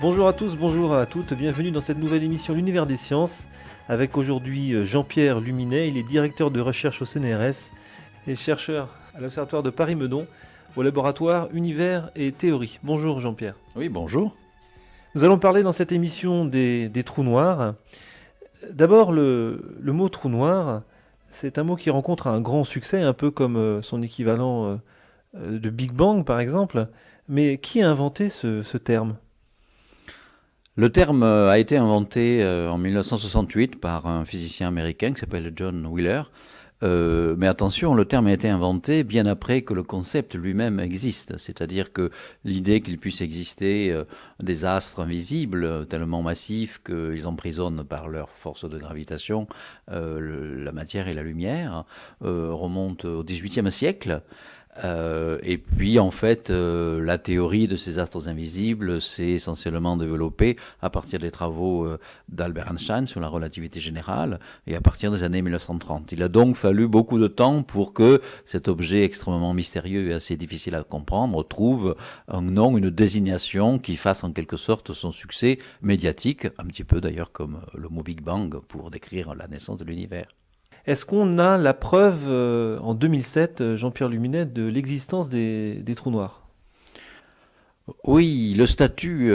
Bonjour à tous, bonjour à toutes, bienvenue dans cette nouvelle émission L'Univers des Sciences, avec aujourd'hui Jean-Pierre Luminet, il est directeur de recherche au CNRS et chercheur à l'Observatoire de Paris-Meudon, au laboratoire Univers et Théorie. Bonjour Jean-Pierre. Oui, bonjour. Nous allons parler dans cette émission des trous noirs. D'abord, le mot trou noir, c'est un mot qui rencontre un grand succès, un peu comme son équivalent de Big Bang par exemple. Mais qui a inventé ce terme ? Le terme a été inventé en 1968 par un physicien américain qui s'appelle John Wheeler. Mais attention, le terme a été inventé bien après que le concept lui-même existe. C'est-à-dire que l'idée qu'il puisse exister des astres invisibles tellement massifs qu'ils emprisonnent par leur force de gravitation la matière et la lumière remonte au XVIIIe siècle. Et puis en fait la théorie de ces astres invisibles s'est essentiellement développée à partir des travaux d'Albert Einstein sur la relativité générale et à partir des années 1930. Il a donc fallu beaucoup de temps pour que cet objet extrêmement mystérieux et assez difficile à comprendre trouve un nom, une désignation qui fasse en quelque sorte son succès médiatique, un petit peu d'ailleurs comme le mot Big Bang pour décrire la naissance de l'univers. Est-ce qu'on a la preuve, en 2007, Jean-Pierre Luminet, de l'existence des trous noirs ? Oui, le statut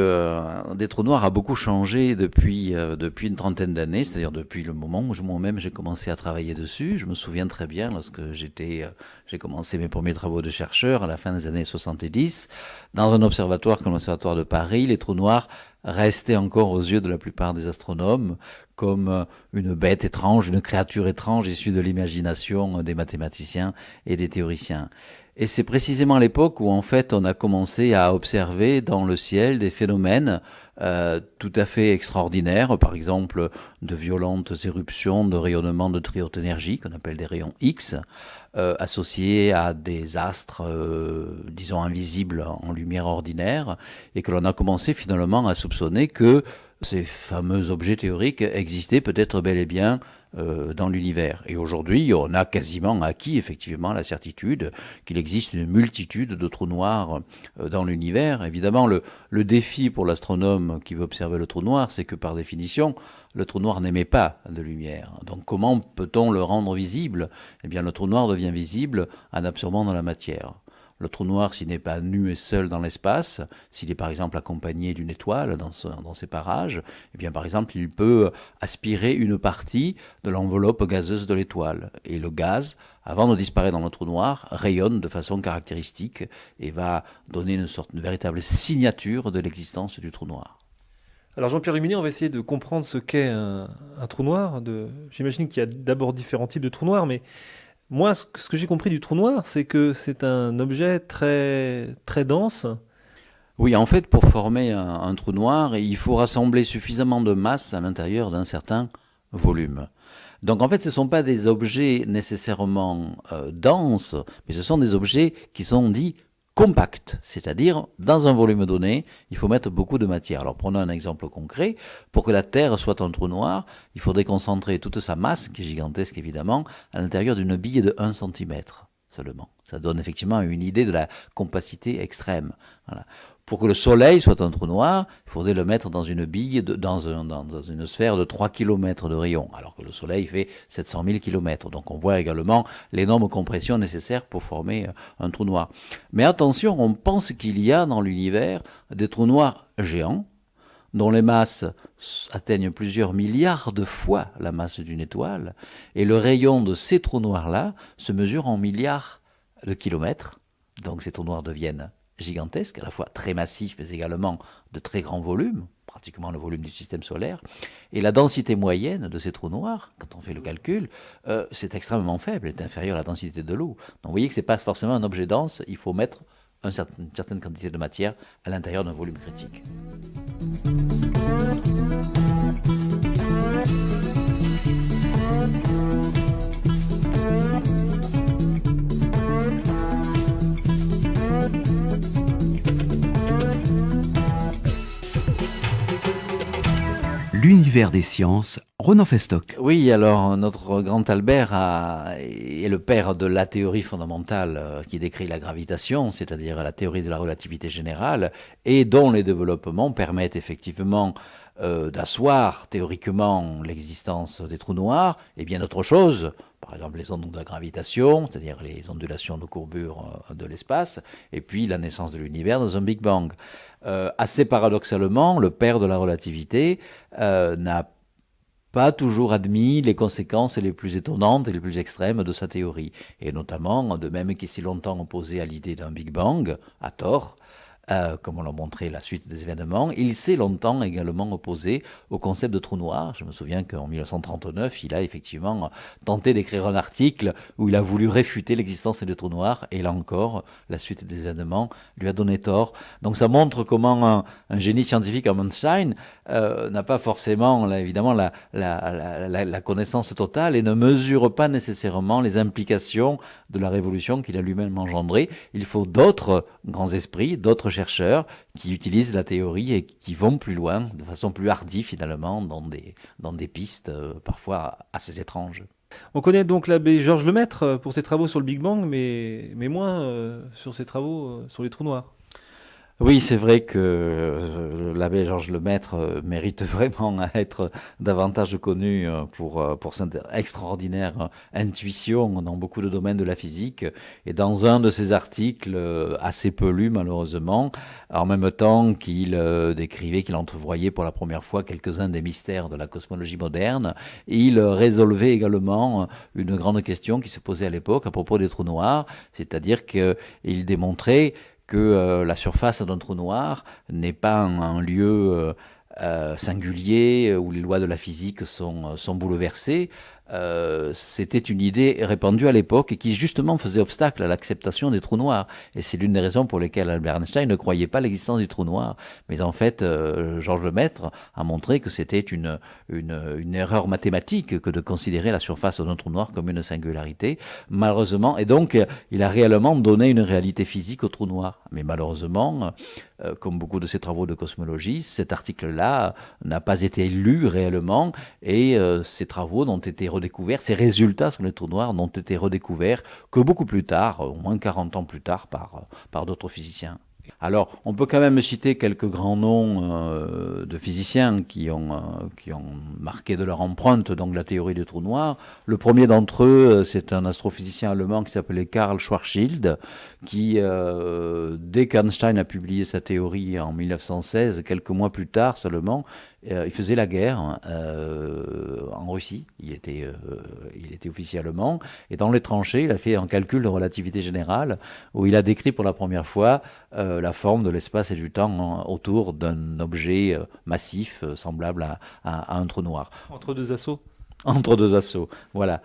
des trous noirs a beaucoup changé depuis une trentaine d'années, c'est-à-dire depuis le moment où moi-même j'ai commencé à travailler dessus. Je me souviens très bien lorsque j'ai commencé mes premiers travaux de chercheur à la fin des années 70. Dans un observatoire comme l'Observatoire de Paris, les trous noirs restaient encore aux yeux de la plupart des astronomes comme une bête étrange, une créature étrange issue de l'imagination des mathématiciens et des théoriciens. Et c'est précisément à l'époque où en fait on a commencé à observer dans le ciel des phénomènes tout à fait extraordinaires, par exemple de violentes éruptions de rayonnement de très haute énergie qu'on appelle des rayons X, associés à des astres, disons invisibles en lumière ordinaire, et que l'on a commencé finalement à soupçonner que ces fameux objets théoriques existaient peut-être bel et bien dans l'univers. Et aujourd'hui, on a quasiment acquis effectivement la certitude qu'il existe une multitude de trous noirs dans l'univers. Évidemment, le défi pour l'astronome qui veut observer le trou noir, c'est que par définition, le trou noir n'émet pas de lumière. Donc comment peut-on le rendre visible ? Eh bien, le trou noir devient visible en absorbant dans la matière. Le trou noir, s'il n'est pas nu et seul dans l'espace, s'il est par exemple accompagné d'une étoile dans ses parages, eh bien par exemple il peut aspirer une partie de l'enveloppe gazeuse de l'étoile. Et le gaz, avant de disparaître dans le trou noir, rayonne de façon caractéristique et va donner une véritable signature de l'existence du trou noir. Alors Jean-Pierre Luminet, on va essayer de comprendre ce qu'est un trou noir. J'imagine qu'il y a d'abord différents types de trous noirs, mais moi, ce que j'ai compris du trou noir, c'est que c'est un objet très, très dense. Oui, en fait, pour former un trou noir, il faut rassembler suffisamment de masse à l'intérieur d'un certain volume. Donc en fait, ce ne sont pas des objets nécessairement denses, mais ce sont des objets qui sont dits compacts, c'est-à-dire dans un volume donné, il faut mettre beaucoup de matière. Alors prenons un exemple concret. Pour que la Terre soit un trou noir, il faudrait concentrer toute sa masse, qui est gigantesque évidemment, à l'intérieur d'une bille de 1 cm seulement. Ça donne effectivement une idée de la compacité extrême. Voilà. Pour que le Soleil soit un trou noir, il faudrait le mettre dans une bille, dans une sphère de 3 km de rayon, alors que le Soleil fait 700 000 km. Donc on voit également l'énorme compression nécessaire pour former un trou noir. Mais attention, on pense qu'il y a dans l'univers des trous noirs géants, dont les masses atteignent plusieurs milliards de fois la masse d'une étoile, et le rayon de ces trous noirs-là se mesure en milliards de kilomètres. Donc ces trous noirs deviennent gigantesques, à la fois très massifs, mais également de très grands volumes, pratiquement le volume du système solaire. Et la densité moyenne de ces trous noirs, quand on fait le calcul, c'est extrêmement faible, est inférieure à la densité de l'eau. Donc vous voyez que ce n'est pas forcément un objet dense, il faut mettre une certaine quantité de matière à l'intérieur d'un volume critique. l'univers des sciences, Ronan Festock. Oui, alors notre grand Albert est le père de la théorie fondamentale qui décrit la gravitation, c'est-à-dire la théorie de la relativité générale, et dont les développements permettent effectivement d'asseoir théoriquement l'existence des trous noirs et bien d'autres choses. Par exemple, les ondes de la gravitation, c'est-à-dire les ondulations de courbure de l'espace, et puis la naissance de l'univers dans un Big Bang. Assez paradoxalement, le père de la relativité n'a pas toujours admis les conséquences les plus étonnantes et les plus extrêmes de sa théorie. Et notamment, de même qu'il s'est longtemps opposé à l'idée d'un Big Bang, à tort, comme on l'a montré la suite des événements, il s'est longtemps également opposé au concept de trou noir. Je me souviens qu'en 1939, il a effectivement tenté d'écrire un article où il a voulu réfuter l'existence des trous noirs, et là encore, la suite des événements lui a donné tort. Donc ça montre comment un génie scientifique comme Einstein n'a pas forcément, là, évidemment, la connaissance totale et ne mesure pas nécessairement les implications de la révolution qu'il a lui-même engendrée. Il faut d'autres grands esprits, d'autres chercheurs qui utilisent la théorie et qui vont plus loin, de façon plus hardie finalement, dans des pistes parfois assez étranges. On connaît donc l'abbé Georges Lemaître pour ses travaux sur le Big Bang, mais moins sur ses travaux sur les trous noirs. Oui, c'est vrai que l'abbé Georges Lemaître mérite vraiment à être davantage connu pour cette extraordinaire intuition dans beaucoup de domaines de la physique. Et dans un de ses articles, assez peu lu malheureusement, en même temps qu'il décrivait, qu'il entrevoyait pour la première fois quelques-uns des mystères de la cosmologie moderne, il résolvait également une grande question qui se posait à l'époque à propos des trous noirs, c'est-à-dire qu'il démontrait que la surface d'un trou noir n'est pas un lieu singulier où les lois de la physique sont bouleversées. C'était une idée répandue à l'époque et qui justement faisait obstacle à l'acceptation des trous noirs. Et c'est l'une des raisons pour lesquelles Albert Einstein ne croyait pas l'existence du trou noir. Mais en fait, Georges Lemaître a montré que c'était une erreur mathématique que de considérer la surface d'un trou noir comme une singularité, malheureusement. Et donc, il a réellement donné une réalité physique au trou noir. Mais malheureusement, comme beaucoup de ses travaux de cosmologie, cet article-là n'a pas été lu réellement et ces travaux n'ont été redécouverts, ces résultats sur les trous noirs n'ont été redécouverts que beaucoup plus tard, au moins 40 ans plus tard, par d'autres physiciens. Alors, on peut quand même citer quelques grands noms de physiciens qui ont marqué de leur empreinte donc la théorie des trous noirs. Le premier d'entre eux, c'est un astrophysicien allemand qui s'appelait Karl Schwarzschild, qui, dès qu'Einstein a publié sa théorie en 1916, quelques mois plus tard seulement, il faisait la guerre en Russie. Il était officier allemand. Et dans les tranchées, il a fait un calcul de relativité générale où il a décrit pour la première fois la forme de l'espace et du temps autour d'un objet massif semblable à un trou noir. Entre deux assauts. Entre deux assauts, voilà.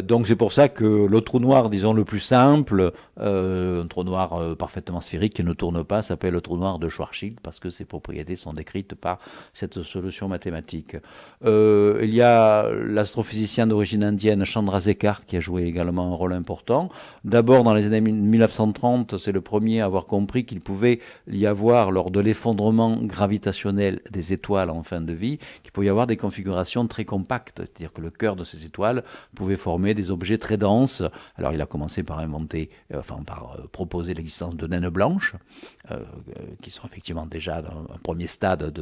Donc c'est pour ça que le trou noir, disons le plus simple, un trou noir parfaitement sphérique qui ne tourne pas, s'appelle le trou noir de Schwarzschild parce que ses propriétés sont décrites par cette solution mathématique. Il y a l'astrophysicien d'origine indienne Chandrasekhar qui a joué également un rôle important. D'abord dans les années 1930, c'est le premier à avoir compris qu'il pouvait y avoir, lors de l'effondrement gravitationnel des étoiles en fin de vie, qu'il pouvait y avoir des configurations très compactes. C'est-à-dire que le cœur de ces étoiles pouvait former des objets très denses. Alors il a commencé par proposer l'existence de naines blanches, qui sont effectivement déjà un premier stade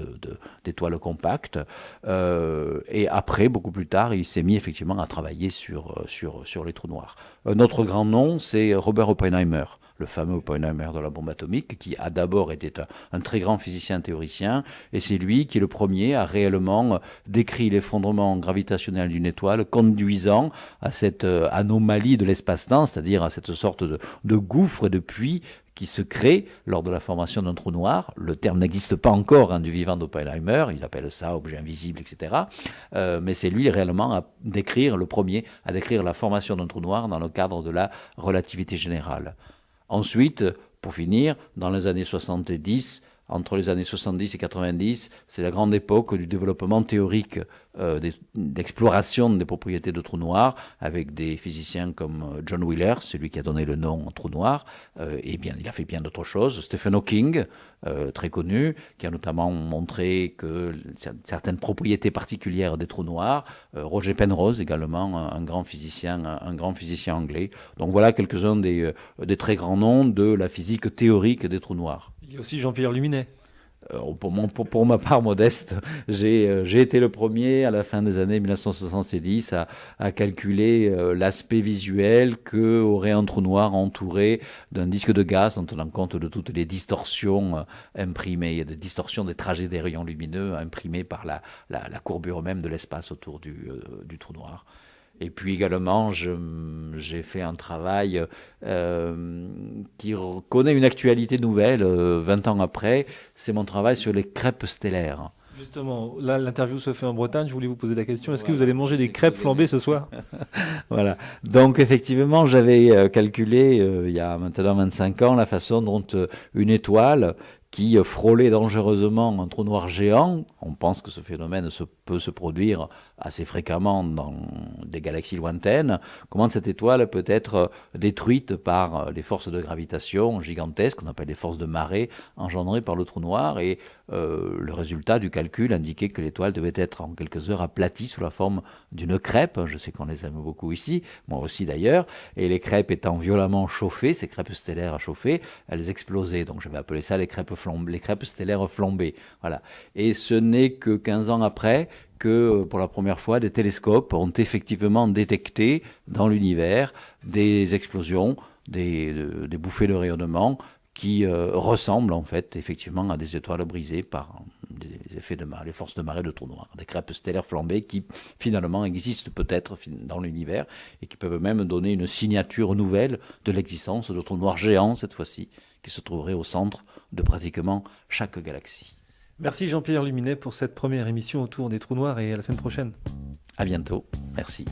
d'étoiles compactes. Et après, beaucoup plus tard, il s'est mis effectivement à travailler sur les trous noirs. Un autre grand nom, c'est Robert Oppenheimer, le fameux Oppenheimer de la bombe atomique, qui a d'abord été un très grand physicien théoricien, et c'est lui qui est le premier à réellement décrit l'effondrement gravitationnel d'une étoile, conduisant à cette anomalie de l'espace-temps, c'est-à-dire à cette sorte de gouffre et de puits qui se crée lors de la formation d'un trou noir. Le terme n'existe pas encore du vivant d'Oppenheimer, ils appellent ça objet invisible, etc. Mais c'est lui réellement le premier à décrire la formation d'un trou noir dans le cadre de la relativité générale. Ensuite, pour finir, dans les années 70, entre les années 70 et 90, c'est la grande époque du développement théorique d'exploration des propriétés de trous noirs, avec des physiciens comme John Wheeler, celui qui a donné le nom trou noir, et bien, il a fait bien d'autres choses. Stephen Hawking, très connu, qui a notamment montré que certaines propriétés particulières des trous noirs. Roger Penrose également, un grand physicien anglais. Donc voilà quelques-uns des très grands noms de la physique théorique des trous noirs. Il y a aussi Jean-Pierre Luminet. Pour ma part modeste, j'ai été le premier à la fin des années 1970 à calculer l'aspect visuel que aurait un trou noir entouré d'un disque de gaz en tenant compte de toutes les distorsions imprimées, des distorsions des trajets des rayons lumineux imprimés par la courbure même de l'espace autour du trou noir. Et puis également, j'ai fait un travail qui connaît une actualité nouvelle 20 ans après. C'est mon travail sur les crêpes stellaires. Justement, là, l'interview se fait en Bretagne. Je voulais vous poser la question. Est-ce que vous allez manger des crêpes flambées ce soir? Voilà. Donc, effectivement, j'avais calculé, il y a maintenant 25 ans, la façon dont une étoile qui frôlait dangereusement un trou noir géant, on pense que ce phénomène peut se produire assez fréquemment dans des galaxies lointaines, comment cette étoile peut être détruite par les forces de gravitation gigantesques, qu'on appelle les forces de marée, engendrées par le trou noir, et le résultat du calcul indiquait que l'étoile devait être en quelques heures aplatie sous la forme d'une crêpe. Je sais qu'on les aime beaucoup ici, moi aussi d'ailleurs, et les crêpes étant violemment chauffées, ces crêpes stellaires à chauffer, elles explosaient. Donc je vais appeler ça les crêpes stellaires flambées. Voilà. Et ce n'est que 15 ans après que pour la première fois, des télescopes ont effectivement détecté dans l'univers des explosions, des bouffées de rayonnement qui ressemblent en fait effectivement à des étoiles brisées par des effets de marée, les forces de marée de trous noirs, des crêpes stellaires flambées qui finalement existent peut-être dans l'univers et qui peuvent même donner une signature nouvelle de l'existence de trous noirs géants cette fois-ci, qui se trouveraient au centre de pratiquement chaque galaxie. Merci Jean-Pierre Luminet pour cette première émission autour des trous noirs et à la semaine prochaine. À bientôt. Merci.